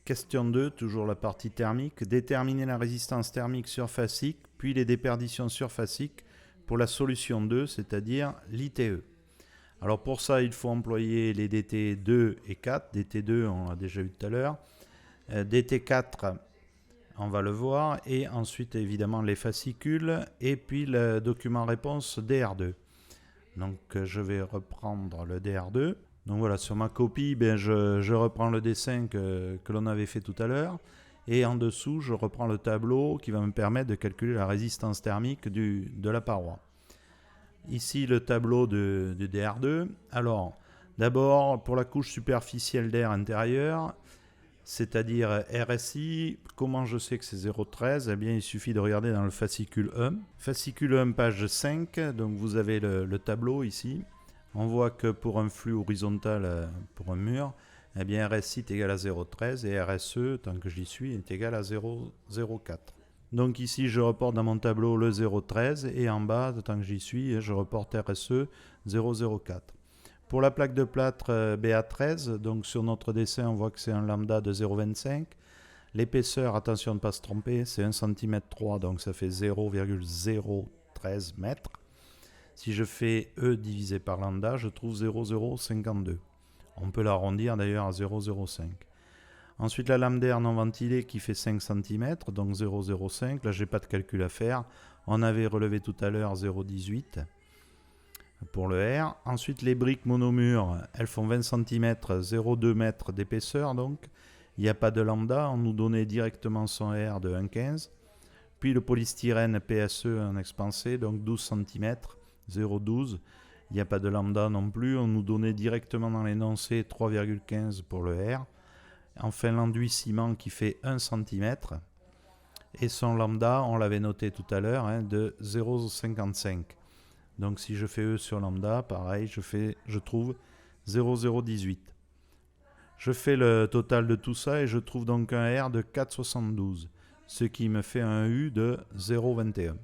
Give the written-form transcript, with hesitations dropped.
Question 2, toujours la partie thermique. Déterminer la résistance thermique surfacique, puis les déperditions surfaciques pour la solution 2, c'est-à-dire l'ITE. Alors pour ça, il faut employer les DT2 et 4. DT2, on l'a déjà vu tout à l'heure. DT4, on va le voir. Et ensuite, évidemment, les fascicules. Et puis le document réponse DR2. Donc je vais reprendre le DR2. Donc voilà, sur ma copie, je reprends le dessin que l'on avait fait tout à l'heure. Et en dessous, je reprends le tableau qui va me permettre de calculer la résistance thermique de la paroi. Ici, le tableau de DR2. Alors, d'abord, pour la couche superficielle d'air intérieur, c'est-à-dire RSI, comment je sais que c'est 0,13 ? Eh bien, il suffit de regarder dans le fascicule 1. Fascicule 1, page 5, donc vous avez le tableau ici. On voit que pour un flux horizontal, pour un mur, eh bien RSI est égal à 0,13 et RSE, tant que j'y suis, est égal à 0,04. Donc ici, je reporte dans mon tableau le 0,13 et en bas, tant que j'y suis, je reporte RSE 0,04. Pour la plaque de plâtre BA13, donc sur notre dessin, on voit que c'est un lambda de 0,25. L'épaisseur, attention de ne pas se tromper, c'est 1 cm 3, donc ça fait 0,013 mètres. Si je fais E divisé par lambda, je trouve 0,052. On peut l'arrondir d'ailleurs à 0,05. Ensuite, la lame d'air non ventilée qui fait 5 cm, donc 0,05. Là, je n'ai pas de calcul à faire. On avait relevé tout à l'heure 0,18 pour le R. Ensuite, les briques monomures, elles font 20 cm, 0,2 m d'épaisseur. Donc, il n'y a pas de lambda. On nous donnait directement son R de 1,15. Puis le polystyrène PSE en expansé, donc 12 cm. 0,12, il n'y a pas de lambda non plus, on nous donnait directement dans l'énoncé 3,15 pour le R. Enfin l'enduit ciment qui fait 1 cm et son lambda, on l'avait noté tout à l'heure, de 0,55. Donc si je fais E sur lambda, pareil, je trouve 0,018. Je fais le total de tout ça et je trouve donc un R de 4,72, ce qui me fait un U de 0,21.